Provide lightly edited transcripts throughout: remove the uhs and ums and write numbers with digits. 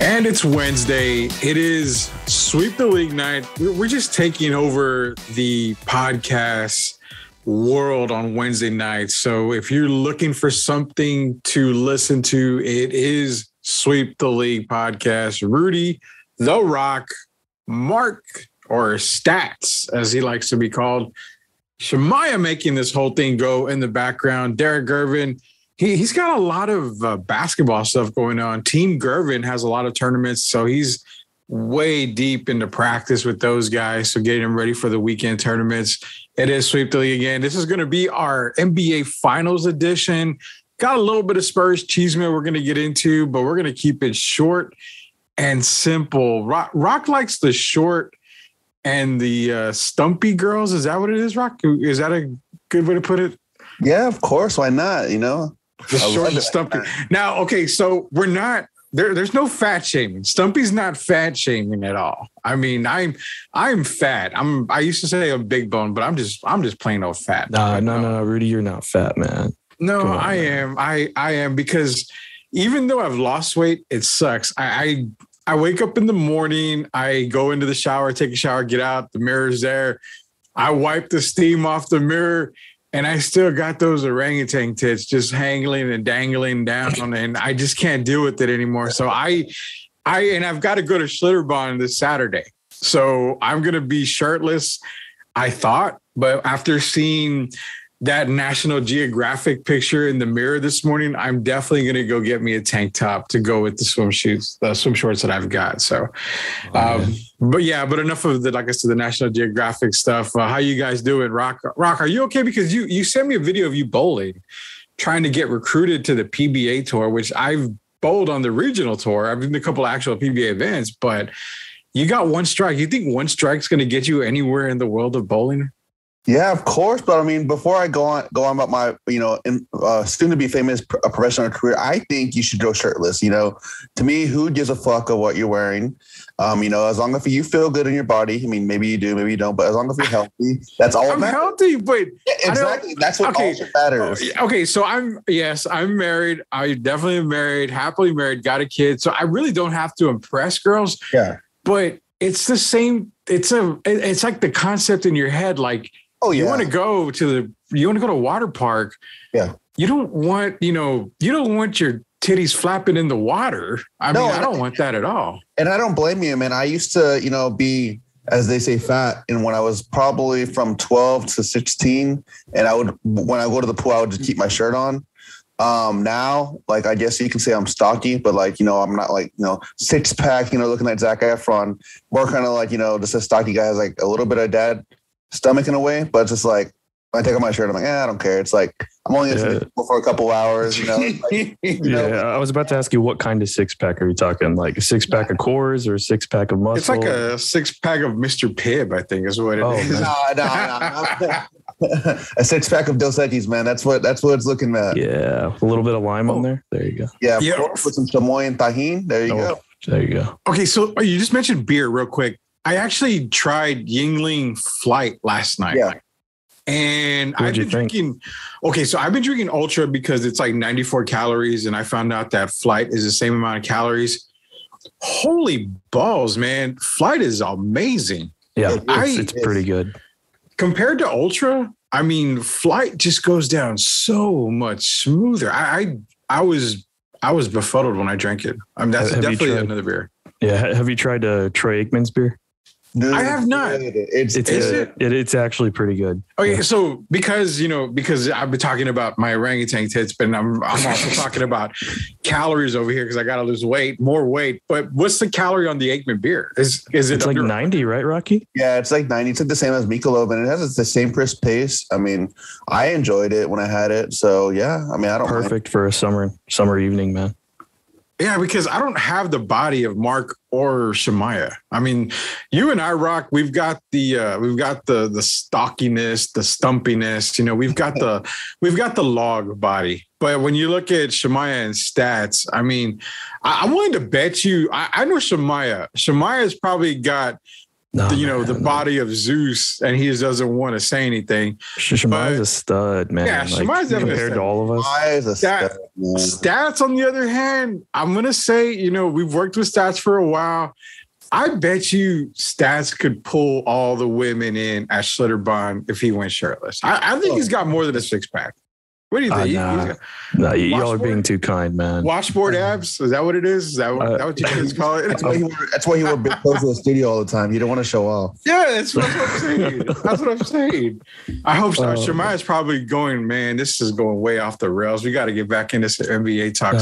And it's Wednesday. It is Sweep the League night. We're just taking over the podcast world on Wednesday nights. So if you're looking for something to listen to, it is Sweep the League podcast. Rudy, The Rock, Mark, or Stats, as he likes to be called, Shemaiah making this whole thing go in the background. Derrick Gervin, he's got a lot of basketball stuff going on. Team Gervin has a lot of tournaments, so he's way deep into practice with those guys, so getting them ready for the weekend tournaments. It is Sweep the League again. This is going to be our NBA Finals edition. Got a little bit of Spurs Chisme we're going to get into, but we're going to keep it short and simple. Rock likes the short and the stumpy girls. Is that what it is, Rock? Is that a good way to put it? Yeah, of course. Why not? You know? The short and stumpy. Now, okay, so we're not there's no fat shaming. Stumpy's not fat shaming at all. I mean, I'm fat. I used to say I'm big bone, but I'm just plain old fat. No, Rudy, you're not fat, man. No, I am. I am, because even though I've lost weight, it sucks. I wake up in the morning, I go into the shower, take a shower, get out, the mirror's there. I wipe the steam off the mirror, and I still got those orangutan tits just hanging and dangling down, and I just can't deal with it anymore. So I've got to go to Schlitterbahn this Saturday. So I'm going to be shirtless, I thought, but after seeing that National Geographic picture in the mirror this morning, I'm definitely going to go get me a tank top to go with the swim shorts that I've got. So, but enough of the, like I said, the National Geographic stuff. How you guys doing, Rock? Rock, are you okay? Because you sent me a video of you bowling, trying to get recruited to the PBA tour, which I've bowled on the regional tour. I've been to a couple of actual PBA events, but you got one strike. You think one strike's going to get you anywhere in the world of bowling? Yeah, of course. But I mean, before I go on about my, soon to be famous professional career, I think you should go shirtless. To me, who gives a fuck of what you're wearing? As long as you feel good in your body. I mean, maybe you do, maybe you don't, but as long as you're healthy, that's all that matters. I'm healthy, but yeah, exactly. That's what all matters. Okay, so I'm married. I definitely am married, happily married, got a kid. So I really don't have to impress girls. Yeah. But it's the same. It's like the concept in your head, like, oh, yeah. You want to go to a water park. Yeah. You don't want your titties flapping in the water. I don't want that at all. And I don't blame you, man. I used to, be, as they say, fat. And when I was probably from 12 to 16, and when I go to the pool, I would just keep my shirt on. Now, like, I guess you can say I'm stocky, but I'm not like, six pack, looking like Zac Efron, more kind of like, just a stocky guy has like a little bit of dad stomach in a way, but it's just like when I take off my shirt, I'm like, I don't care. It's like I'm only for a couple hours, I was about to ask you, what kind of six pack are you talking? Like a six pack of cores or a six pack of muscle? It's like a six pack of Mr. Pibb, I think is what it is. No. A six pack of Dos Equis, man. That's what it's looking at. Yeah, a little bit of lime on there. There you go. Yeah, put some chamoy and tahini. There you go. There you go. Okay, so you just mentioned beer real quick. I actually tried Yingling Flight last night. Yeah. And I've been drinking. Okay, so I've been drinking Ultra because it's like 94 calories, and I found out that Flight is the same amount of calories. Holy balls, man. Flight is amazing. Yeah, it's pretty good. Compared to Ultra, I mean, Flight just goes down so much smoother. I was befuddled when I drank it. I mean, that's definitely another beer. Yeah. Have you tried Troy Aikman's beer? No, I have not. It's actually pretty good. Okay, yeah. So because I've been talking about my orangutan tits, but I'm also talking about calories over here because I got to lose more weight. But what's the calorie on the Aikman beer? Is it? It's like 90, right, Rocky? Yeah, it's like 90. It's like the same as Michelob, and it has the same crisp taste. I mean, I enjoyed it when I had it. So yeah, I mean, I don't perfect for a summer evening, man. Yeah, because I don't have the body of Mark or Shemaiah. I mean, you and I, Rock, we've got the stockiness, the stumpiness. We've got the log body. But when you look at Shemaiah and Stats, I mean, I'm willing to bet you. I know Shemaiah. Shemaiah's probably got the body of Zeus, and he just doesn't want to say anything. Shemaiah's a stud, man. Yeah, Shemaiah's definitely compared to all of us. Stats, on the other hand, I'm gonna say, we've worked with Stats for a while. I bet you Stats could pull all the women in at Schlitterbahn if he went shirtless. I think he's got more than a six-pack. What do you think? Y'all are being too kind, man. Washboard abs? Is that what it is? Is that what you guys call it? That's why you were big close to the studio all the time. You don't want to show off. Yeah, that's what I'm saying. That's what I'm saying. I hope Shemaiah's probably going, man, this is going way off the rails. We got to get back into some NBA talk.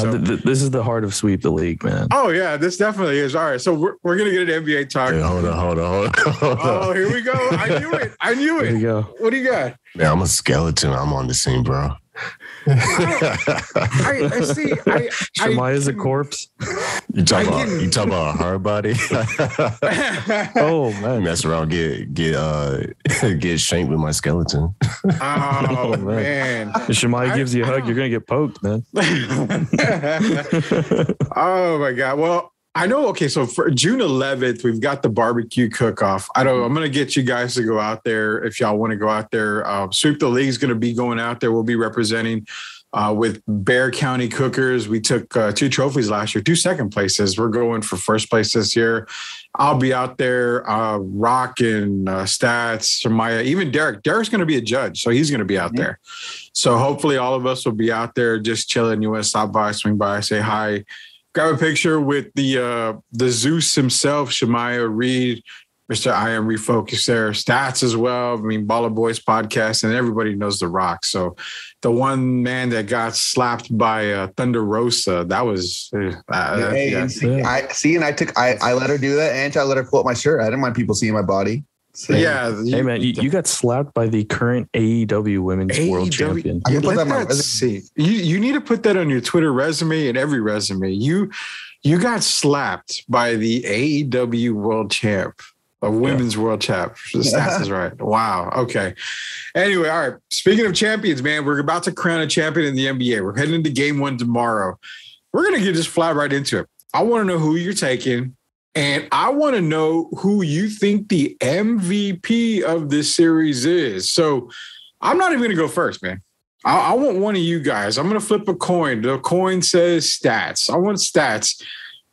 This is the heart of Sweep the League, man. Oh, yeah, this definitely is. All right, so we're going to get an NBA talk. Hey, hold on. Oh, here we go. I knew it. Here we go. What do you got? Man, I'm a skeleton. I'm on the scene, bro. I see. Shemaiah's a corpse. You talk about a hard body. Oh man, mess around, get shanked with my skeleton. Oh man, if Shemaiah gives you a hug, you're gonna get poked, man. Oh my god. Well, I know. Okay, so for June 11th, we've got the barbecue cook-off. I'm going to get you guys to go out there if y'all want to go out there. Sweep the League is going to be going out there. We'll be representing with Bexar County Cookers. We took 2 trophies last year, 2 second places. We're going for first place this year. I'll be out there. Rock and Stats, Shemaiah, even Derrick. Derrick's going to be a judge, so he's going to be out there. So hopefully all of us will be out there just chilling. You want to stop by, swing by, say hi. Grab a picture with the Zeus himself, Shemaiah, Reed, Mr. I Am Refocus there, Stats as well. I mean, Baller Boys podcast, and everybody knows The Rock. So the one man that got slapped by Thunder Rosa, that was. I let her do that, and I let her pull up my shirt. I didn't mind people seeing my body. So, yeah. Hey, man, you got slapped by the current AEW Women's World Champion. You need to put that on your Twitter resume and every resume. You got slapped by the AEW World Champ, a Women's World Champ. The stats is right. Wow. Okay. Anyway, all right. Speaking of champions, man, we're about to crown a champion in the NBA. We're heading into game 1 tomorrow. We're going to get just fly right into it. I want to know who you're taking. And I want to know who you think the MVP of this series is. So I'm not even going to go first, man. I want one of you guys. I'm going to flip a coin. The coin says Stats. I want Stats.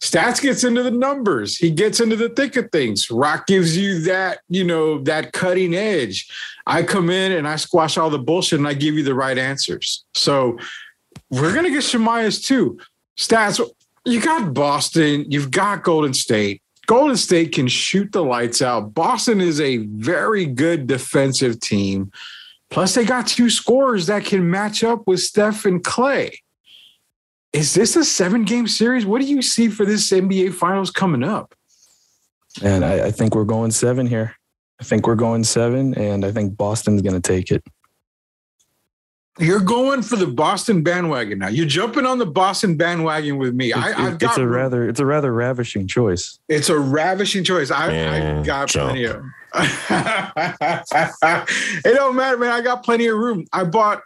Stats gets into the numbers. He gets into the thick of things. Rock gives you that, that cutting edge. I come in and I squash all the bullshit and I give you the right answers. So we're going to get Shemaiah's too. Stats. You got Boston. You've got Golden State. Golden State can shoot the lights out. Boston is a very good defensive team. Plus, they got 2 scorers that can match up with Steph and Clay. Is this a 7-game series? What do you see for this NBA Finals coming up? And I think we're going 7 here. I think we're going 7, and I think Boston's going to take it. You're going for the Boston bandwagon now. You're jumping on the Boston bandwagon with me. It's a rather ravishing choice. It's a ravishing choice. I got plenty of. It don't matter, man. I got plenty of room. I bought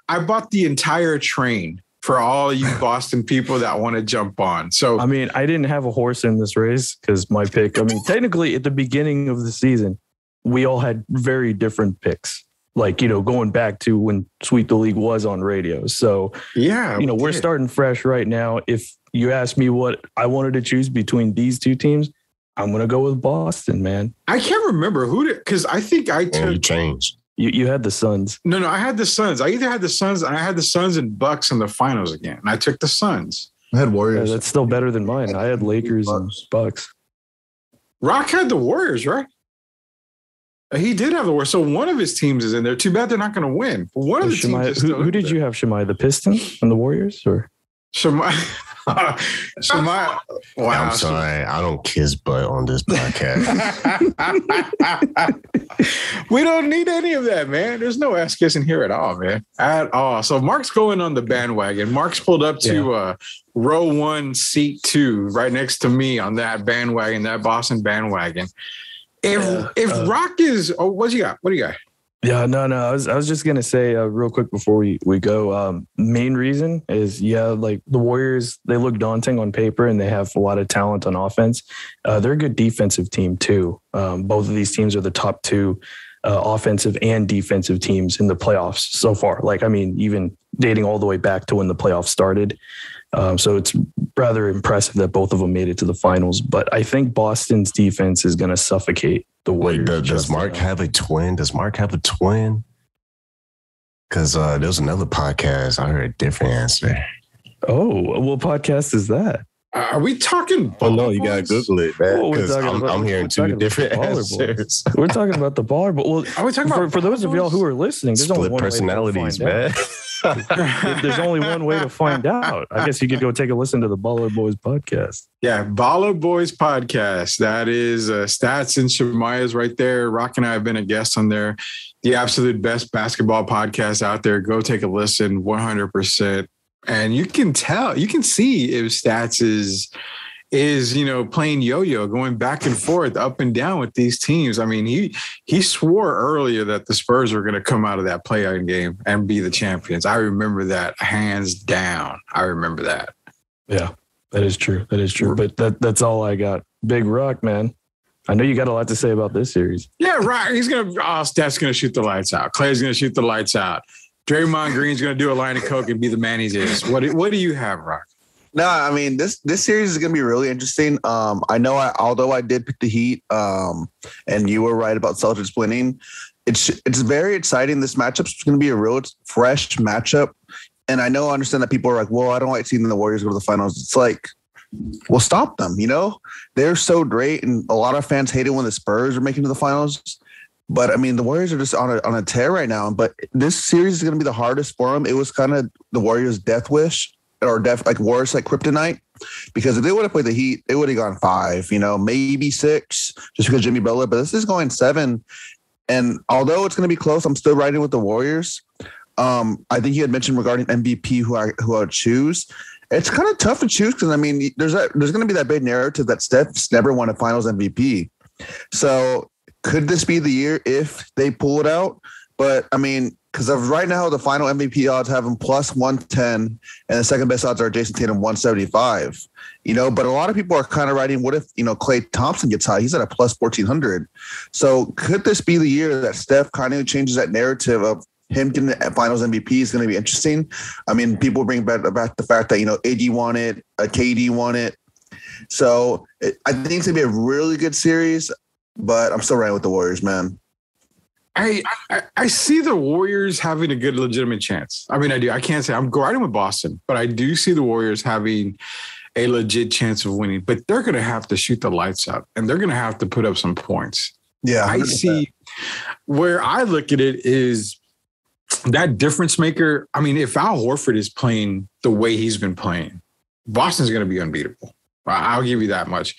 the entire train for all you Boston people that want to jump on. So I mean, I didn't have a horse in this race because my pick. I mean, technically, at the beginning of the season, we all had very different picks. Like, going back to when Sweep the League was on radio. So, yeah, we're starting fresh right now. If you ask me what I wanted to choose between these 2 teams, I'm going to go with Boston, man. I can't remember because I think I took. You changed. You had the Suns. No, I had the Suns. I either had the Suns and I had the Suns and Bucks in the finals again. And I took the Suns. I had Warriors. Yeah, that's still better than mine. I had Lakers and Bucks. Rock had the Warriors, right? He did have the Warriors. So one of his teams is in there. Too bad they're not going to win. But one of the teams is still who did you have, Shemaiah? The Pistons and the Warriors? Or Shemaiah. Wow. I'm sorry. I don't kiss butt on this podcast. We don't need any of that, man. There's no ass kissing here at all, man. At all. So Mark's going on the bandwagon. Mark's pulled up to row 1, seat 2, right next to me on that bandwagon, that Boston bandwagon. If Rock is, what do you got? Yeah, no. I was just gonna say real quick before we go. Main reason is like the Warriors, they look daunting on paper and they have a lot of talent on offense. They're a good defensive team too. Both of these teams are the top two offensive and defensive teams in the playoffs so far. Like, I mean, even dating all the way back to when the playoffs started. So it's rather impressive that both of them made it to the finals. But I think Boston's defense is going to suffocate the Warriors. Wait, does Mark have a twin? Does Mark have a twin? Because there was another podcast. I heard a different answer. Oh, what podcast is that? Are we talking? Oh, no, you got to Google it, man. Because I'm hearing two different answers. We're talking about the Baller Bowl. Well, are we talking about for those of y'all who are listening, there's only one personalities, man. There's only one way to find out. I guess you could go take a listen to the Baller Boys podcast. Yeah, Baller Boys podcast. That is Stats and Shemaiah's right there. Rock and I have been a guest on there. The absolute best basketball podcast out there. Go take a listen, 100%. And you can see if Stats is playing yo-yo, going back and forth, up and down with these teams. I mean, he swore earlier that the Spurs were going to come out of that play-in game and be the champions. I remember that hands down. I remember that. Yeah, that is true. But that's all I got. Big Rock, man. I know you got a lot to say about this series. Yeah, Rock. Steph's going to shoot the lights out. Clay's going to shoot the lights out. Draymond Green's going to do a line of coke and be the man he is. What do you have, Rock? No, I mean, this series is going to be really interesting. I know although I did pick the Heat, and you were right about Celtics winning, it's very exciting. This matchup's going to be a real fresh matchup. And I understand that people are like, well, I don't like seeing the Warriors go to the finals. It's like, well, stop them. They're so great. And a lot of fans hate it when the Spurs are making to the finals. But I mean, the Warriors are just on a tear right now. But this series is going to be the hardest for them. It was kind of the Warriors' death wish, or worse, like kryptonite. Because if they would have played the Heat, it would have gone 5, maybe 6, just because Jimmy Butler. But this is going 7. And although it's going to be close, I'm still riding with the Warriors. I think you had mentioned regarding MVP who I would choose. It's kind of tough to choose because I mean, there's going to be that big narrative that Steph's never won a Finals MVP. So could this be the year if they pull it out? But I mean, because of right now, the final MVP odds have him plus 110, and the second best odds are Jason Tatum 175. But a lot of people are kind of writing, what if Klay Thompson gets high? He's at a plus 1400. So could this be the year that Steph kind of changes that narrative of him getting the Finals MVP is going to be interesting? I mean, people bring back the fact that AD won it, KD won it. So I think it's going to be a really good series. But I'm still riding with the Warriors, man. I see the Warriors having a good, legitimate chance. I mean, I do. I can't say I'm riding with Boston, but I do see the Warriors having a legit chance of winning. But they're going to have to shoot the lights out, and they're going to have to put up some points. Yeah, 100%. I see where I look at it is that difference maker. I mean, if Al Horford is playing the way he's been playing, Boston's going to be unbeatable. I'll give you that much.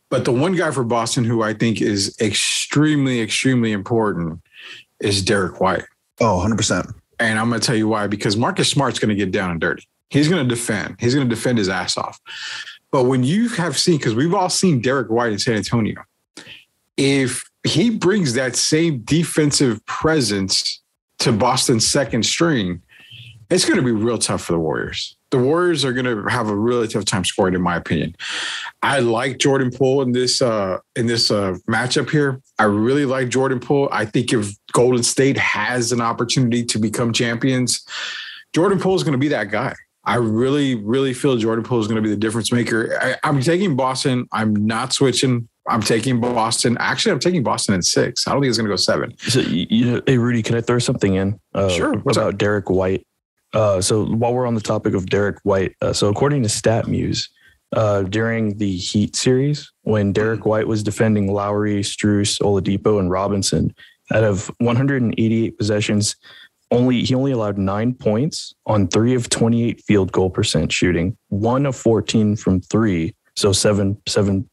But the one guy for Boston who I think is extremely, extremely important is Derrick White. Oh, 100%. And I'm going to tell you why, because Marcus Smart's going to get down and dirty. He's going to defend. He's going to defend his ass off. But when you have seen, because we've all seen Derrick White in San Antonio, if he brings that same defensive presence to Boston's second string, it's going to be real tough for the Warriors. The Warriors are going to have a really tough time scoring, in my opinion. I like Jordan Poole in this matchup here. I really like Jordan Poole. I think if Golden State has an opportunity to become champions, Jordan Poole is going to be that guy. I really, really feel Jordan Poole is going to be the difference maker. I'm taking Boston. I'm not switching. I'm taking Boston. Actually, I'm taking Boston in 6. I don't think it's going to go 7. So, hey, Rudy, can I throw something in? Sure. What's about Derrick White? So while we're on the topic of Derrick White, so according to StatMuse, during the Heat series, when Derrick White was defending Lowry, Strus, Oladipo, and Robinson, out of 188 possessions, he only allowed 9 points on 3 of 28 field goal percent shooting, 1 of 14 from 3, so 7%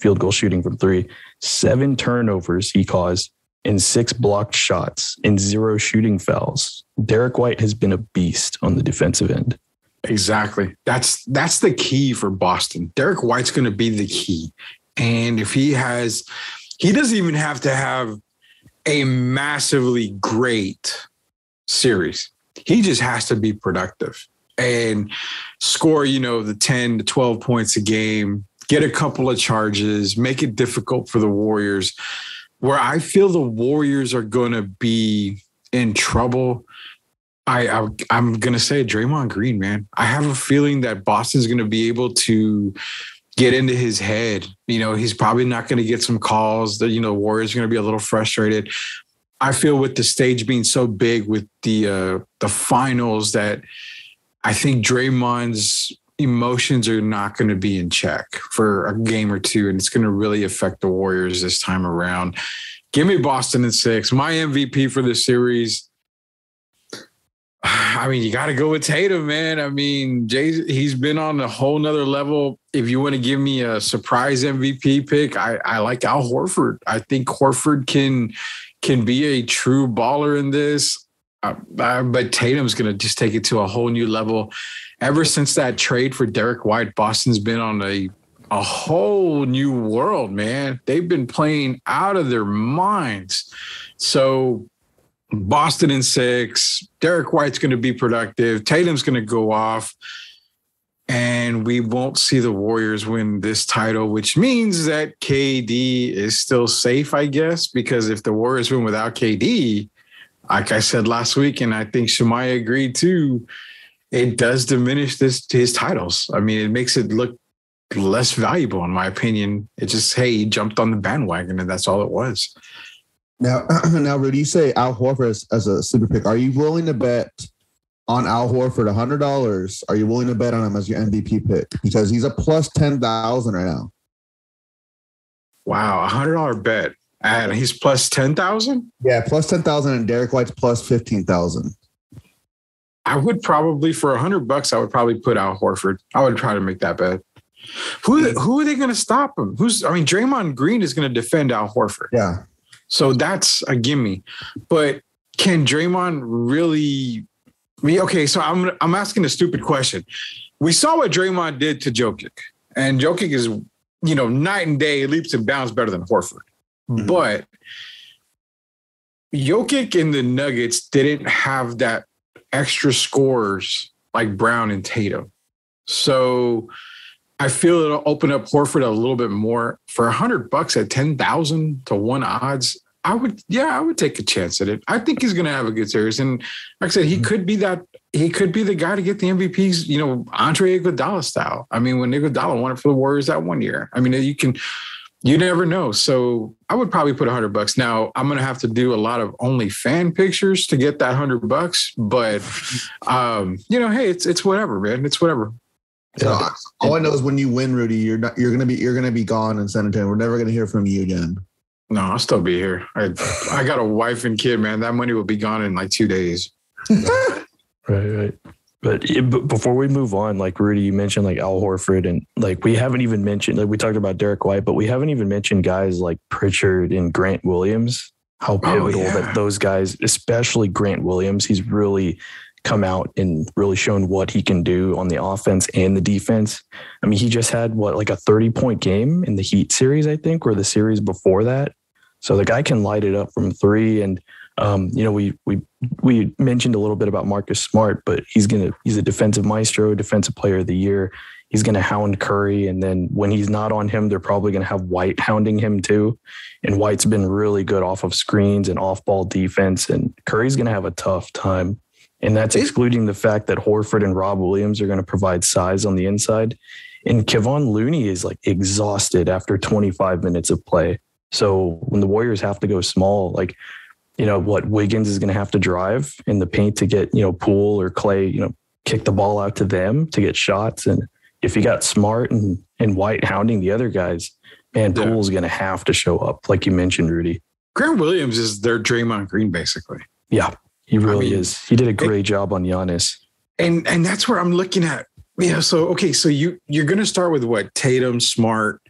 field goal shooting from 3, 7 turnovers he caused, and 6 blocked shots and 0 shooting fouls. Derrick White has been a beast on the defensive end. Exactly. That's the key for Boston. Derrick White's going to be the key. And if he doesn't even have to have a massively great series. He just has to be productive and score, the 10 to 12 points a game, get a couple of charges, make it difficult for the Warriors. Where I feel the Warriors are going to be in trouble, I'm going to say Draymond Green, man. I have a feeling that Boston's going to be able to get into his head. He's probably not going to get some calls. The Warriors are going to be a little frustrated. I feel with the stage being so big with the finals that I think Draymond's emotions are not going to be in check for a game or two, and it's going to really affect the Warriors this time around. Give me Boston in 6. My MVP for this series, you got to go with Tatum, man. He's been on a whole nother level. If you want to give me a surprise MVP pick, I like Al Horford. I think Horford can be a true baller in this. But Tatum's going to just take it to a whole new level. Ever since that trade for Derrick White, Boston's been on a whole new world, man. They've been playing out of their minds. So Boston in 6, Derrick White's going to be productive. Tatum's going to go off, and we won't see the Warriors win this title, which means that KD is still safe, I guess, because if the Warriors win without KD, like I said last week, and I think Shemaiah agreed too, it does diminish his titles. It makes it look less valuable, in my opinion. It's just, hey, he jumped on the bandwagon, and that's all it was. Now, Rudy, you say Al Horford as a sleeper pick. Are you willing to bet on Al Horford $100? Are you willing to bet on him as your MVP pick? Because he's a plus 10,000 right now. Wow, $100 bet. And he's plus 10,000? Yeah, plus 10,000, and Derrick White's plus 15,000. I would probably, for $100, I would probably put Al Horford. I would try to make that bet. Who are they going to stop him? Draymond Green is going to defend Al Horford. Yeah. So that's a gimme. But can Draymond really? Okay, so I'm asking a stupid question. We saw what Draymond did to Jokic, and Jokic is, night and day, leaps and bounds better than Horford. Mm-hmm. But Jokic and the Nuggets didn't have that extra scores like Brown and Tatum. So I feel it'll open up Horford a little bit more. For $100 at 10,000 to 1 odds, I would take a chance at it. I think he's going to have a good series. And like I said, he could be the guy to get the MVPs, Andre Iguodala style. When Iguodala won it for the Warriors that one year, you never know. So I would probably put $100. Now I'm going to have to do a lot of only fan pictures to get that $100, but hey, it's whatever, man. It's whatever. So all I know is when you win, Rudy, you're gonna be gone in San Antonio. We're never gonna hear from you again. No, I'll still be here. I got a wife and kid, man. That money will be gone in like 2 days. Right. But before we move on, like Rudy, you mentioned like Al Horford, and like we haven't even mentioned, like we talked about Derrick White, but we haven't even mentioned guys like Pritchard and Grant Williams. How pivotal that those guys, especially Grant Williams, he's really come out and really shown what he can do on the offense and the defense. He just had like a 30-point game in the Heat series, I think, or the series before that. So the guy can light it up from 3. And we mentioned a little bit about Marcus Smart, but he's a defensive maestro, defensive player of the year. He's going to hound Curry. And then when he's not on him, they're probably going to have White hounding him too. And White's been really good off of screens and off ball defense. And Curry's going to have a tough time. And that's excluding the fact that Horford and Rob Williams are going to provide size on the inside. And Kevon Looney is like exhausted after 25 minutes of play. So when the Warriors have to go small, like, Wiggins is going to have to drive in the paint to get, Poole or Clay, kick the ball out to them to get shots. And if you got Smart and White hounding the other guys, man, Poole's going to have to show up, like you mentioned, Rudy. Grant Williams is their Draymond Green, basically. Yeah. He really is. He did a great job on Giannis. And that's where I'm looking at. So you're going to start with what? Tatum, Smart.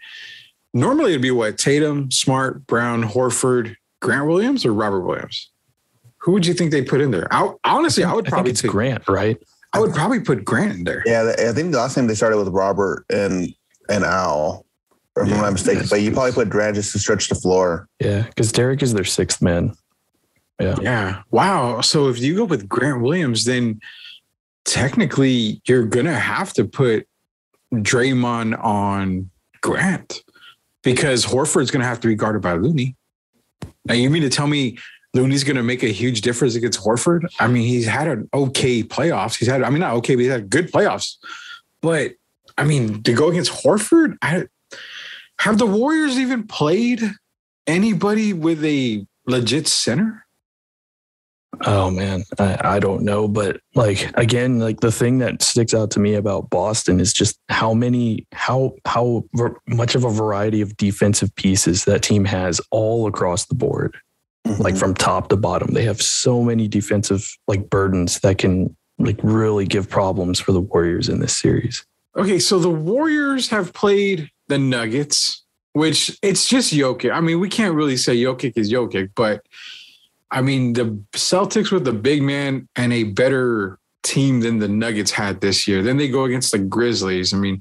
Normally it'd be what? Tatum, Smart, Brown, Horford, Grant Williams, or Robert Williams? Who would you think they put in there? I would probably think it's Grant, right? I would probably put Grant in there. Yeah, I think the last time they started with Robert and Al, if I'm not mistaken. But you probably put Grant just to stretch the floor. Yeah, because Derrick is their 6th man. Yeah. Wow. So if you go with Grant Williams, then technically you're going to have to put Draymond on Grant because Horford's going to have to be guarded by Looney. Now, you mean to tell me Looney's going to make a huge difference against Horford? I mean, he's had an okay playoffs. Not okay, but he's had good playoffs. But, I mean, to go against Horford, have the Warriors even played anybody with a legit center? Oh man, I don't know, but like again, like the thing that sticks out to me about Boston is just how much of a variety of defensive pieces that team has all across the board, like from top to bottom. They have so many defensive like burdens that can like really give problems for the Warriors in this series. Okay, so the Warriors have played the Nuggets, which it's just Jokic. I mean, we can't really say Jokic is Jokic, but I mean, the Celtics with the big man and a better team than the Nuggets had this year. Then they go against the Grizzlies. I mean,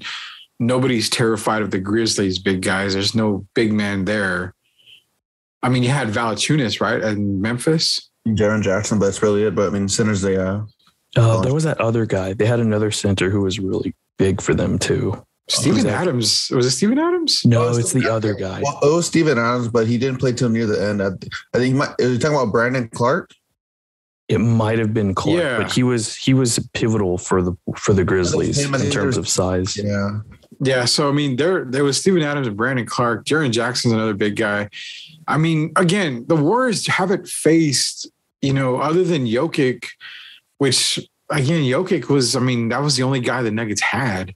nobody's terrified of the Grizzlies big guys. There's no big man there. I mean, you had Valanciunas, right, in Memphis? Jaren Jackson, but that's really it. But I mean, centers they there was that other guy. They had another center who was really big for them too. Steven Adams. Was it Steven Adams? No, it's the other guy. Well, it was Steven Adams, but he didn't play till near the end. I think he might. Are you talking about Brandon Clark? It might have been Clark, but he was pivotal for the Grizzlies in terms of size. Yeah. Yeah. So I mean, there was Steven Adams and Brandon Clark. Jaren Jackson's another big guy. I mean, again, the Warriors haven't faced, other than Jokic, which again, Jokic was. I mean, that was the only guy the Nuggets had.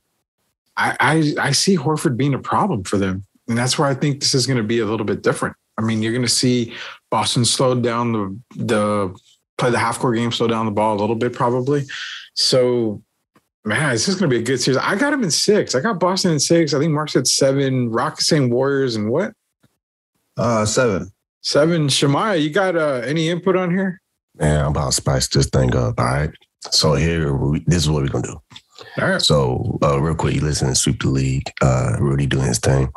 I see Horford being a problem for them. And that's where I think this is going to be a little bit different. I mean, you're going to see Boston slow down play the half-court game, slow down the ball a little bit probably. So, man, this is going to be a good series. I got him in 6. I got Boston in 6. I think Mark said 7. Rock is saying Warriors and what? 7. 7. Shemaiah, you got any input on here? Man, I'm about to spice this thing up, all right? So this is what we're going to do. All right. So real quick, you listen to Sweep the League, Rudy doing his thing.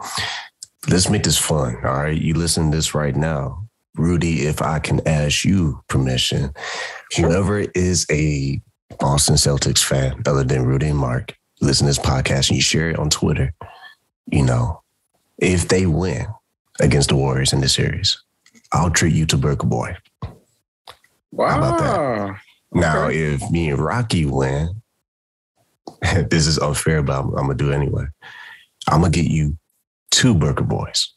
Let's make this fun, all right? You listen to this right now. Rudy, if I can ask you permission, whoever is a Boston Celtics fan other than Rudy and Mark, listen to this podcast and you share it on Twitter, if they win against the Warriors in this series, I'll treat you to Burger Boy. Wow. How about that? Now, if me and Rocky win, this is unfair, but I'm going to do it anyway. I'm going to get you 2 Burger Boys.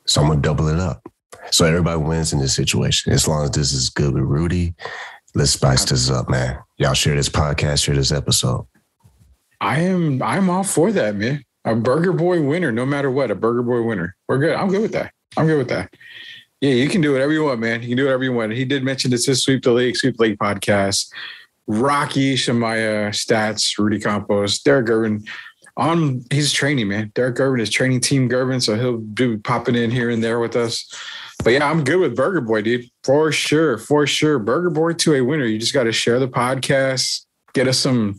So I'm going to double it up. So everybody wins in this situation. As long as this is good with Rudy, let's spice this up, man. Y'all share this podcast, share this episode. I'm all for that, man. A Burger Boy winner, no matter what, a Burger Boy winner. We're good. I'm good with that. Yeah, you can do whatever you want, man. You can do whatever you want. He did mention this is Sweep the League podcast. Rocky, Shemaiah, Stats, Rudy Campos, Derrick Gervin. He's training, man. Derrick Gervin is training Team Gervin, so he'll be popping in here and there with us. But yeah, I'm good with Burger Boy, dude. For sure. Burger Boy to a winner. You just got to share the podcast. Give us some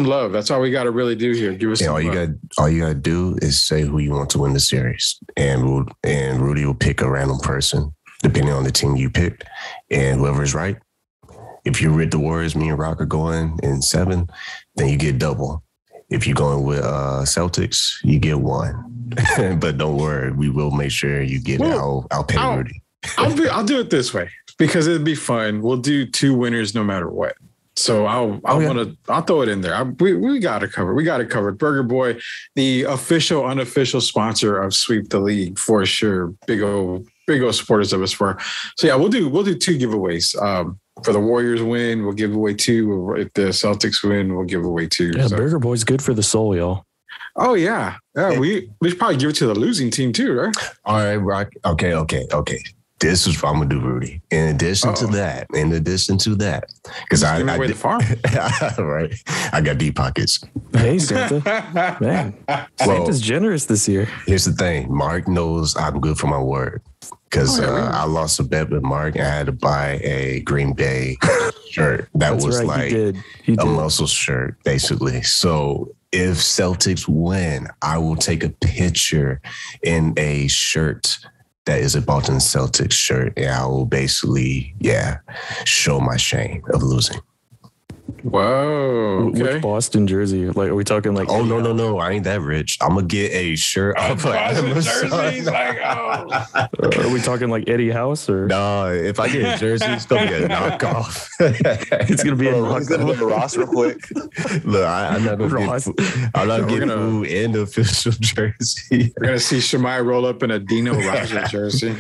love. That's all we got to really do here. Give us some love. All you got to do is say who you want to win the series, and Rudy will pick a random person depending on the team you picked, and whoever is right. If you're with the Warriors, me and Rock are going in 7, then you get double. If you're going with Celtics, you get 1. But don't worry, we will make sure you get it. I'll pay Rudy. I'll do it this way because it'd be fun. We'll do 2 winners no matter what. So I'll throw it in there. We got it covered. We got it covered. Burger Boy, the official, unofficial sponsor of Sweep the League for sure. Big old supporters of us for. So yeah, we'll do 2 giveaways. For the Warriors win, we'll give away 2. If the Celtics win, we'll give away 2. Yeah, so. Burger Boy's good for the soul, y'all. Oh yeah. We should probably give it to the losing team too, right? All right, Rock. Okay. This is what I'm gonna do, Rudy. In addition to that, because I the farm. Right, I got deep pockets. Hey, Santa, man, Santa's generous this year. Here's the thing: Mark knows I'm good for my word. Because I lost a bet with Mark and I had to buy a Green Bay shirt that was right, like he did. A muscle shirt, basically. So if Celtics win, I will take a picture in a shirt that is a Boston Celtics shirt, and I will basically, show my shame of losing. Whoa. Okay. Which Boston jersey? Like, are we talking like? Oh, no. I ain't that rich. I'm going to get a shirt off of Amazon. Are we talking like Eddie House or? No, if I get a jersey, it's going to be a knockoff. It's going to be a knockoff. He's going to go to Ross real quick. Look, I'm not going to get food and the official jersey. We're going to see Shemaiah roll up in a Dino Raja jersey.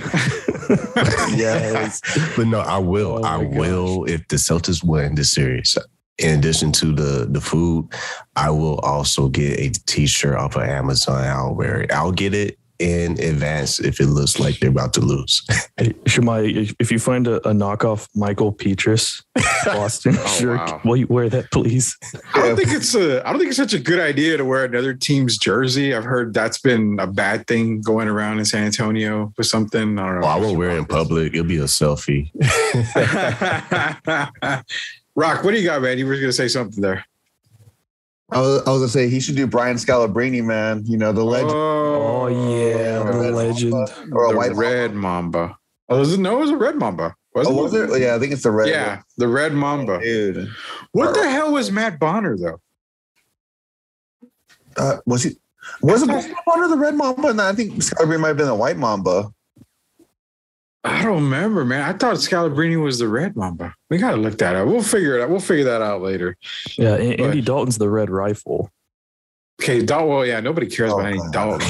Yes. But no, I will. I will if the Celtics win this series. In addition to the food, I will also get a T-shirt off of Amazon. I'll wear it. I'll get it in advance if it looks like they're about to lose. Hey, Shemaiah, if you find a knockoff Michael Petrus Boston shirt, will you wear that, please? I don't think it's such a good idea to wear another team's jersey. I've heard that's been a bad thing going around in San Antonio for something. I don't know. I won't wear it in public. It'll be a selfie. Rock, what do you got, man? You were going to say something there. I was going to say he should do Brian Scalabrine, man. You know, the legend. Oh yeah, the legend. Or a white red mamba. Oh, it was a red mamba. Was it? Yeah, I think it's the red. Yeah, one. the red mamba. Dude. What the hell was Matt Bonner, though? Was it Matt Bonner the red mamba? And I think Scalabrine might have been the white mamba. I don't remember, man. I thought Scalabrine was the red mamba. We got to look that up. We'll figure it out. We'll figure that out later. Yeah, Andy Dalton's the red rifle. Okay, Dalton. Well, yeah, nobody cares about Andy Dalton.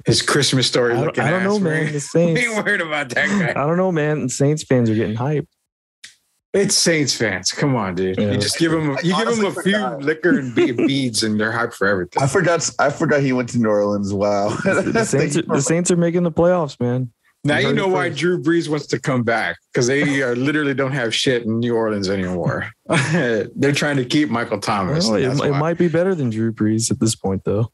His Christmas story. I don't know, man. The Saints. Ain't worried about that guy. I don't know, man. Saints fans are getting hyped. It's Saints fans. Come on, dude. Yeah. You just give them. You give them a few liquor and beads, and they're hyped for everything. I forgot he went to New Orleans. Wow. The Saints are making the playoffs, man. Now you know why Drew Brees wants to come back, because they literally don't have shit in New Orleans anymore. They're trying to keep Michael Thomas. Well, it might be better than Drew Brees at this point, though.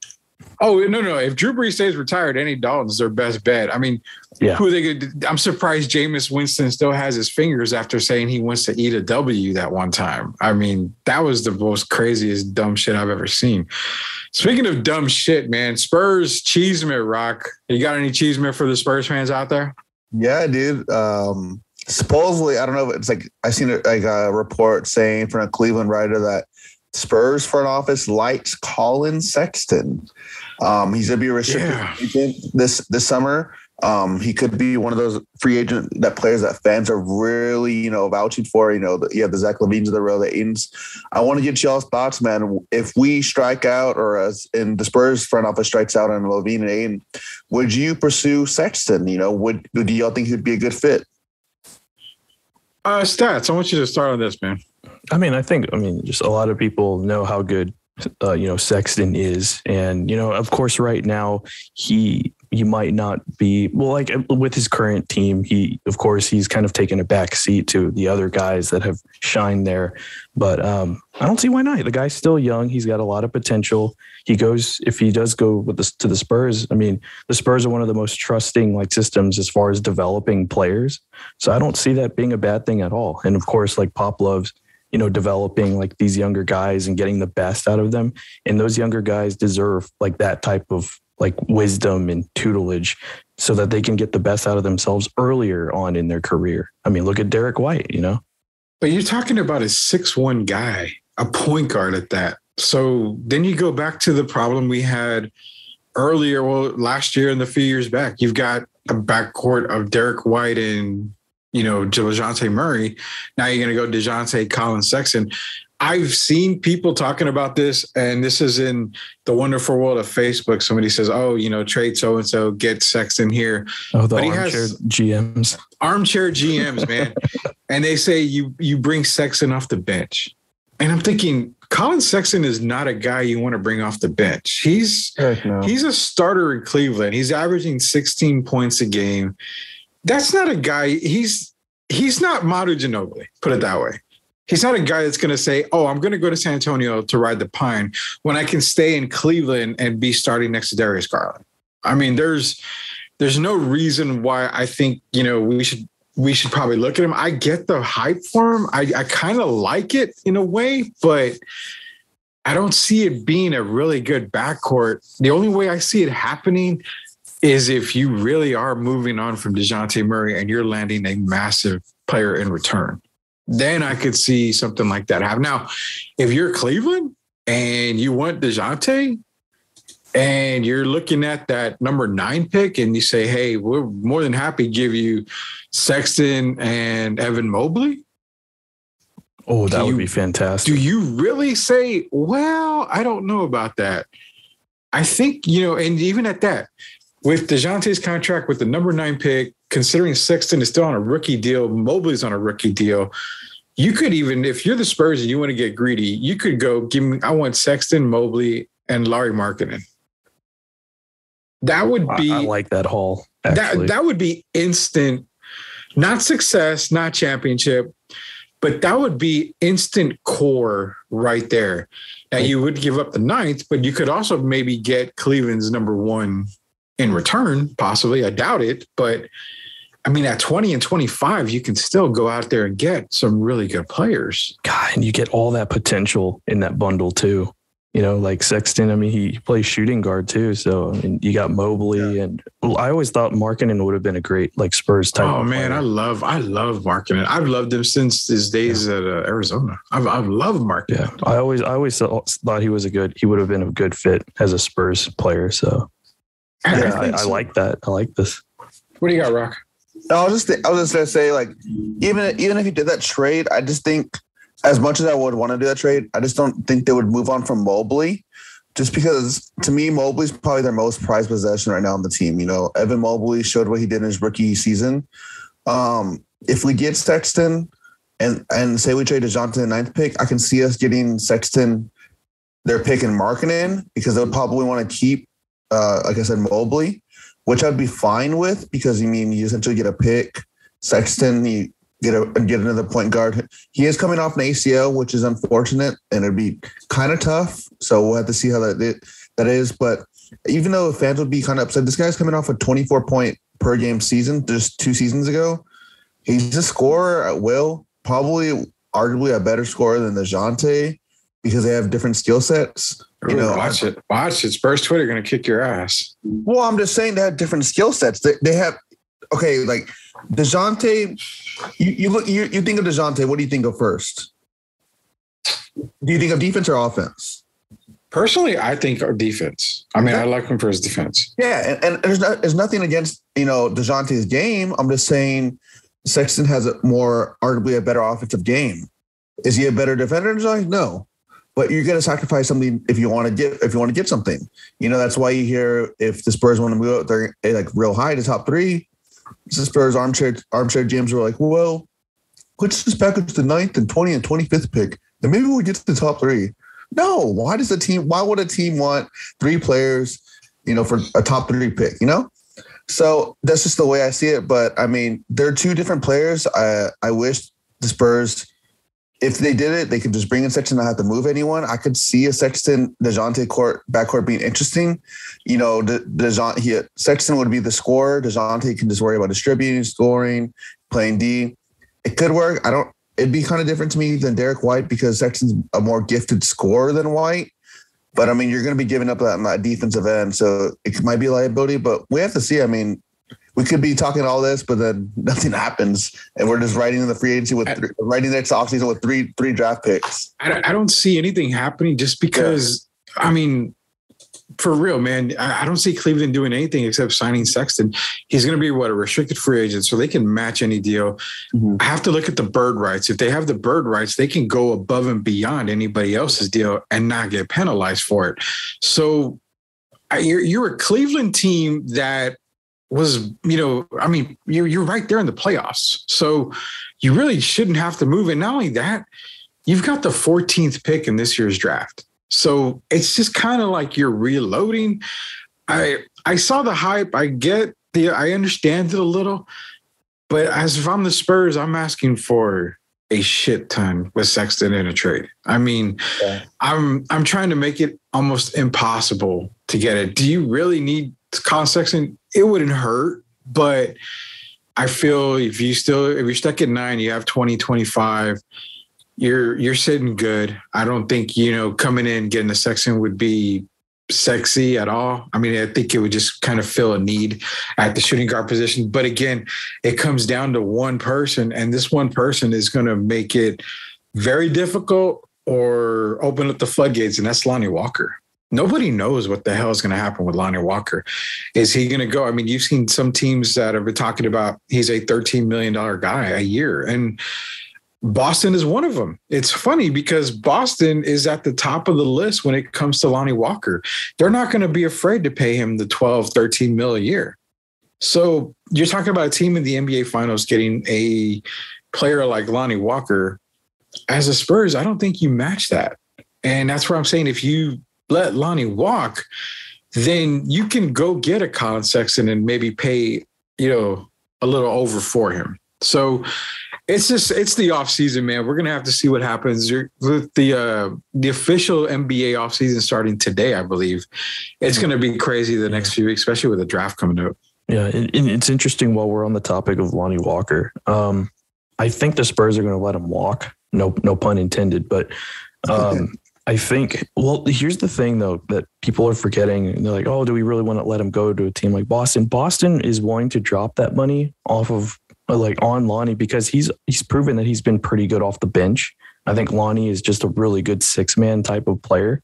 Oh, no. If Drew Brees stays retired, Andy Dalton's their best bet. I mean, who are they going to? I'm surprised Jameis Winston still has his fingers after saying he wants to eat a W that one time. I mean, that was the most craziest dumb shit I've ever seen. Speaking of dumb shit, man, Spurs Chisme, Rock. You got any Chisme for the Spurs fans out there? Yeah, dude. Supposedly, I don't know if it's like I seen a report saying from a Cleveland writer that Spurs front office likes Colin Sexton. He's going to be a restricted agent this summer. He could be one of those free agent players that fans are really, vouching for. You have the Zach LaVines of the row, the Aidens. I want to get y'all's thoughts, man. If we strike out, or as in the Spurs front office strikes out on LaVine and Aiden, would you pursue Sexton? Do y'all think he'd be a good fit? Stats. I want you to start on this, man. I think just a lot of people know how good, Sexton is. And, of course, right now he might not be, well, like with his current team, he's kind of taken a back seat to the other guys that have shined there. But I don't see why not. The guy's still young. He's got a lot of potential. If he does go to the Spurs, the Spurs are one of the most trusting systems as far as developing players. So I don't see that being a bad thing at all. And of course, Pop loves, developing these younger guys and getting the best out of them. And those younger guys deserve that type of wisdom and tutelage so that they can get the best out of themselves earlier on in their career. Look at Derrick White, But you're talking about a 6'1" guy, a point guard at that. So then you go back to the problem we had earlier, last year and the few years back. You've got a backcourt of Derrick White and, DeJounte Murray. Now you're going to go DeJounte, Colin Sexton. I've seen people talking about this, and this is in the wonderful world of Facebook. Somebody says, trade so-and-so, get Sexton here. Oh, the armchair GMs. Armchair GMs, man. And they say you bring Sexton off the bench. And I'm thinking, Colin Sexton is not a guy you want to bring off the bench. He's a starter in Cleveland. He's averaging 16 points a game. That's not a guy. He's not Manu Ginobili, put it that way. He's not a guy that's going to say, I'm going to go to San Antonio to ride the pine when I can stay in Cleveland and be starting next to Darius Garland. There's no reason why I think, we should probably look at him. I get the hype for him. I kind of like it in a way, but I don't see it being a really good backcourt. The only way I see it happening is if you really are moving on from DeJounte Murray and you're landing a massive player in return. Then I could see something like that happen. Now, if you're Cleveland and you want DeJounte and you're looking at that number 9 pick and you say, hey, we're more than happy to give you Sexton and Evan Mobley. Oh, that would be fantastic. Do you really say, well, I don't know about that? I think, and even at that, with DeJounte's contract with the number 9 pick, considering Sexton is still on a rookie deal, Mobley's on a rookie deal, you could even, if you're the Spurs and you want to get greedy, you could go, I want Sexton, Mobley, and Larry Markkinen. That would be... I like that haul, actually. That would be instant, not success, not championship, but that would be instant core right there. Now, you would give up the 9th, but you could also maybe get Cleveland's number 1 in return, possibly. I doubt it. But, I mean, at 20 and 25, you can still go out there and get some really good players. God, and you get all that potential in that bundle, too. Like Sexton, I mean, he plays shooting guard, too. So, I mean, you got Mobley. And I always thought Markkinen would have been a great, Spurs type. Oh, man, I love Markkinen. I've loved him since his days at Arizona. I've loved Markkinen. Yeah, I always thought he would have been a good fit as a Spurs player. So, I like that. I like this. What do you got, Rock? I was just gonna say, even if you did that trade, I just think, as much as I would want to do that trade, I just don't think they would move on from Mobley, just because to me, Mobley's probably their most prized possession right now on the team. Evan Mobley showed what he did in his rookie season. If we get Sexton and say we trade DeJounte the 9th pick, I can see us getting Sexton their pick and Markkinen, because they would probably want to keep, like I said, Mobley, which I'd be fine with, because you essentially get a pick. Sexton, you get another point guard. He is coming off an ACL, which is unfortunate, and it'd be kind of tough. So we'll have to see how that is. But even though fans would be kind of upset, this guy's coming off a 24-point per game season just 2 seasons ago. He's a scorer at will, probably arguably a better scorer than DeJounte, because they have different skill sets. Watch it. Spurs Twitter going to kick your ass. Well, I'm just saying they have different skill sets. They have, like DeJounte. You think of DeJounte. What do you think of first? Do you think of defense or offense? Personally, I think of defense. I mean, I like him for his defense. Yeah, and there's nothing against DeJounte's game. I'm just saying Sexton has arguably a better offensive game. Is he a better defender than DeJounte? No. But you're going to sacrifice something if you want to get something. That's why you hear, if the Spurs want to move up, they're real high to top 3. The Spurs armchair GMs were like, well, let's just package the 9th and 20 and 25th pick, and maybe we'll get to the top 3. No, why would a team want 3 players, for a top 3 pick? So that's just the way I see it. But I mean, they're 2 different players. I wish the Spurs, if they did it, they could just bring in Sexton and not have to move anyone. I could see a Sexton DeJounte backcourt being interesting. Sexton would be the scorer. DeJounte can just worry about distributing, scoring, playing D. It could work. It'd be kind of different to me than Derrick White, because Sexton's a more gifted scorer than White. But I mean, you're going to be giving up that defensive end, so it might be a liability. But we have to see. I mean, we could be talking all this, but then nothing happens, and we're just writing in the free agency writing next offseason with three draft picks. I don't see anything happening, just because. I mean, for real, man, I don't see Cleveland doing anything except signing Sexton. He's going to be a restricted free agent, so they can match any deal. Mm-hmm. I have to look at the bird rights. If they have the bird rights, they can go above and beyond anybody else's deal and not get penalized for it. So you're a Cleveland team that was, you're right there in the playoffs. So you really shouldn't have to move. And not only that, you've got the 14th pick in this year's draft. So it's just kind of like you're reloading. I saw the hype. I understand it a little, but as if I'm the Spurs, I'm asking for a shit ton with Sexton in a trade. I mean, I'm trying to make it almost impossible to get it. Do you really need Colin Sexton? It wouldn't hurt, but I feel if you're stuck at 9, you have 20, 25, you're sitting good. I don't think, coming in, getting a Sexton would be sexy at all. I mean, I think it would just kind of fill a need at the shooting guard position. But again, it comes down to one person, and this one person is going to make it very difficult or open up the floodgates, and that's Lonnie Walker. Nobody knows what the hell is going to happen with Lonnie Walker. Is he going to go? I mean, you've seen some teams that have been talking about he's a $13 million guy a year, and Boston is one of them. It's funny because Boston is at the top of the list when it comes to Lonnie Walker. They're not going to be afraid to pay him the 12, 13 mil a year. So you're talking about a team in the NBA Finals getting a player like Lonnie Walker. As a Spurs, I don't think you match that. And that's where I'm saying if you let Lonnie walk, then you can go get a Colin Sexton and maybe pay, a little over for him. So it's the off season, man. We're going to have to see what happens with the official NBA off season starting today, I believe. It's going to be crazy the next few weeks, especially with the draft coming up. Yeah. And it's interesting while we're on the topic of Lonnie Walker. I think the Spurs are going to let him walk. No pun intended, but I think, well, here's the thing though, that people are forgetting. And they're like, oh, do we really want to let him go to a team like Boston? Boston is willing to drop that money off of on Lonnie because he's proven that he's been pretty good off the bench. I think Lonnie is just a really good 6-man type of player.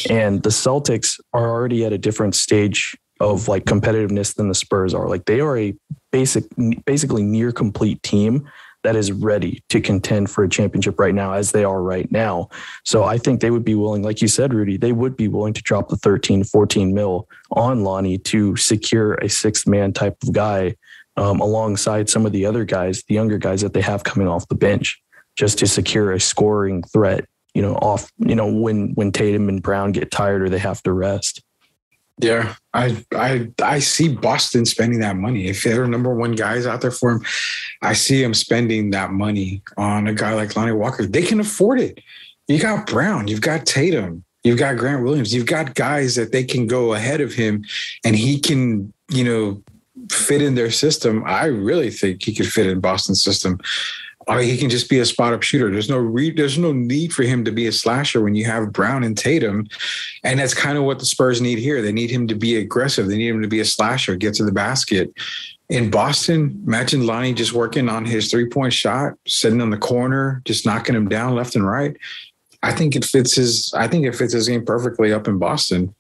And the Celtics are already at a different stage of like competitiveness than the Spurs are. Like they are a basically near complete team that is ready to contend for a championship right now, as they are right now. So I think they would be willing, like you said, Rudy, they would be willing to drop the 13, 14 mil on Lonnie to secure a 6-man type of guy alongside some of the other guys, the younger guys that they have coming off the bench, just to secure a scoring threat, when Tatum and Brown get tired or they have to rest. Yeah, I see Boston spending that money. If there are number one guys out there for him, I see him spending that money on a guy like Lonnie Walker. They can afford it. You got Brown, you've got Tatum, you've got Grant Williams, you've got guys that they can go ahead of him and he can, fit in their system. I really think he could fit in Boston's system. He can just be a spot-up shooter. There's no need for him to be a slasher when you have Brown and Tatum. And that's kind of what the Spurs need here. They need him to be aggressive. They need him to be a slasher, get to the basket. In Boston, imagine Lonnie just working on his 3-point shot, sitting on the corner, just knocking him down left and right. I think it fits his game perfectly up in Boston.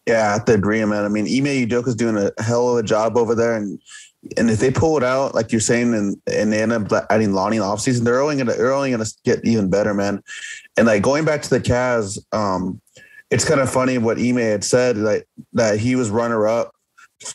Yeah, I have to agree, man. I mean, Ime Udoka's doing a hell of a job over there, and if they pull it out, like you're saying, and they end up adding Lonnie in the offseason, they're only gonna get even better, man. And like going back to the Cavs, it's kind of funny what Ime had said, that he was runner up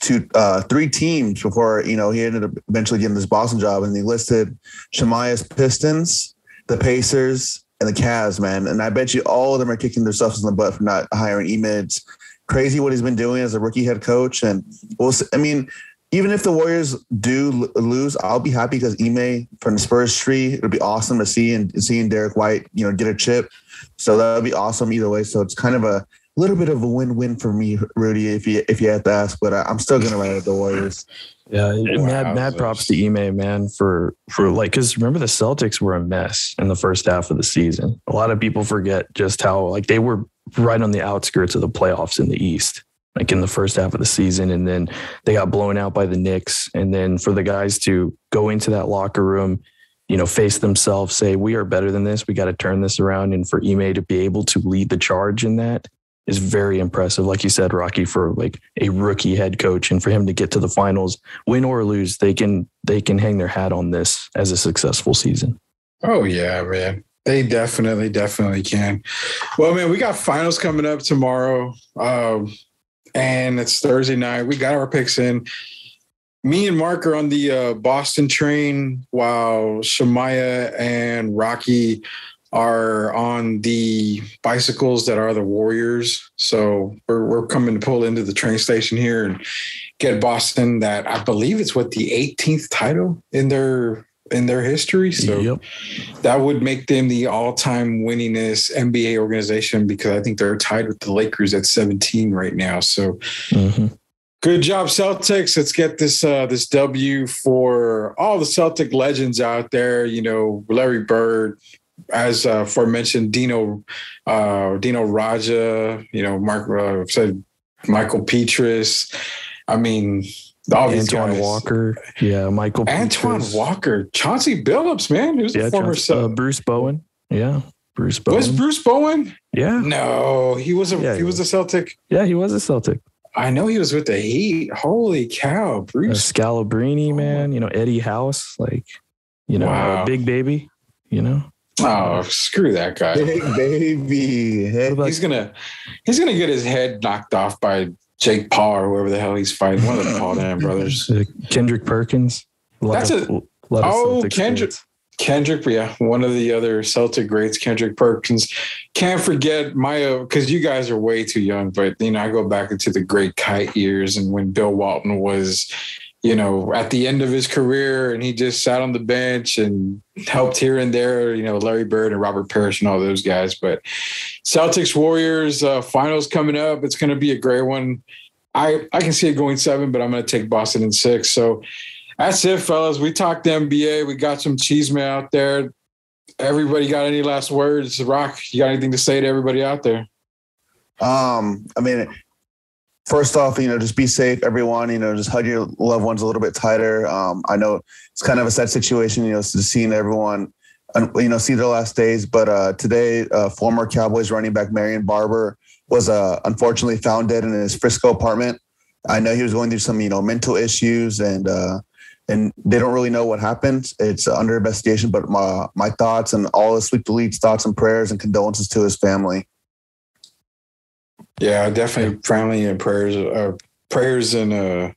to 3 teams before he ended up eventually getting this Boston job, and he listed Shemaiah's Pistons, the Pacers, and the Cavs, man. And I bet you all of them are kicking themselves in the butt for not hiring Ime. It's crazy what he's been doing as a rookie head coach, and even if the Warriors do lose, I'll be happy because Ime from the Spurs tree, it'll be awesome to see, and seeing Derrick White, get a chip. So that would be awesome either way. So it's kind of a little bit of a win-win for me, Rudy, if you had to ask, but I'm still going to ride with the Warriors. Yeah. Mad props to Ime, man, for because remember the Celtics were a mess in the first half of the season. A lot of people forget just how they were right on the outskirts of the playoffs in the East, in the first half of the season. And then they got blown out by the Knicks. And then for the guys to go into that locker room, face themselves, say, we are better than this. We got to turn this around. And for Ime to be able to lead the charge in that is very impressive. Like you said, Rocky, for a rookie head coach, and for him to get to the finals, win or lose, they can hang their hat on this as a successful season. Oh yeah, man. They definitely can. Well, man, we got finals coming up tomorrow. And it's Thursday night. We got our picks in. Me and Mark are on the Boston train, while Shemaiah and Rocky are on the bicycles that are the Warriors. So we're coming to pull into the train station here and get Boston that I believe it's the 18th title in their history. So That would make them the all-time winningest NBA organization, because I think they're tied with the Lakers at 17 right now. So Good job, Celtics. Let's get this W for all the Celtic legends out there. Larry Bird, as aforementioned, Dino Raja, Mark said Michael Petrus. I mean, all these Antoine guys. Walker. Yeah, Michael Antoine Petrus. Walker. Chauncey Billups, man. Who's the former Bruce Bowen. Yeah. Bruce Bowen. Was Bruce Bowen? Yeah. No, he was a Celtic. Yeah, he was a Celtic. I know he was with the Heat. Holy cow, Bruce. Scalabrini, man. Eddie House, Wow. Big Baby, Oh, screw that guy. Big baby. He's gonna get his head knocked off by Jake Paul or whoever the hell he's fighting. One of the Paul Dam brothers. Kendrick Perkins. Kendrick, yeah, one of the other Celtic greats, Kendrick Perkins. Can't forget because you guys are way too young, but I go back into the great Kite years and when Bill Walton was, at the end of his career and he just sat on the bench and helped here and there, Larry Bird and Robert Parrish and all those guys. But Celtics Warriors finals coming up. It's going to be a great one. I can see it going 7, but I'm going to take Boston in 6. So that's it, fellas. We talked NBA. We got some chisme out there. Everybody got any last words? Rock, you got anything to say to everybody out there? First off, just be safe, everyone. Just hug your loved ones a little bit tighter. I know it's kind of a sad situation, seeing everyone, see their last days. But today, former Cowboys running back Marion Barber was unfortunately found dead in his Frisco apartment. I know he was going through some, mental issues and they don't really know what happened. It's under investigation, but my thoughts and all the Sweep the League's thoughts and prayers and condolences to his family. Yeah, definitely family and prayers and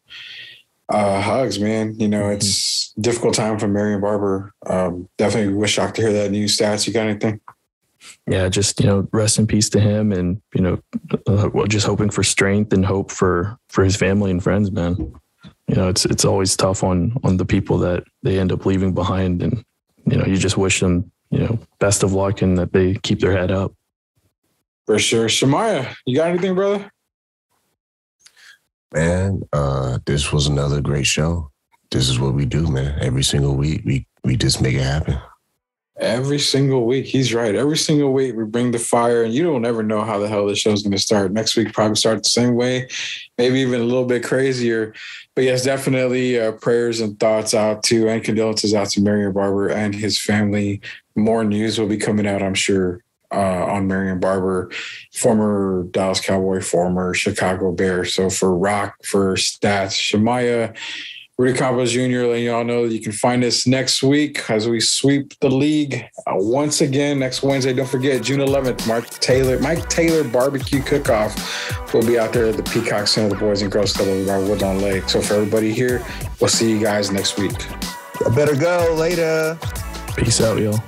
hugs, man. It's a difficult time for Marion Barber. Definitely was shocked to hear that news. Stats, you got anything? Yeah, just, rest in peace to him and, just hoping for strength and hope for his family and friends, man. It's always tough on the people that they end up leaving behind. And, you just wish them, best of luck and that they keep their head up. For sure. Shemaiah, you got anything, brother? Man, this was another great show. This is what we do, man. Every single week, we just make it happen. Every single week. He's right. Every single week we bring the fire and you don't ever know how the hell the show's going to start. Next week probably start the same way, maybe even a little bit crazier. But yes, definitely prayers and thoughts out to and condolences out to Marion Barber and his family. More news will be coming out, I'm sure, on Marion Barber, former Dallas Cowboy, former Chicago Bear. So for Rock, for Stats, Shemaiah, Rudy Campos Jr., letting y'all know that you can find us next week as we sweep the league once again next Wednesday. Don't forget, June 11th, Mike Taylor Barbecue Cook-Off will be out there at the Peacock Center, the Boys and Girls Club of our Woodlawn Lake. So for everybody here, we'll see you guys next week. I better go. Later. Peace out, y'all.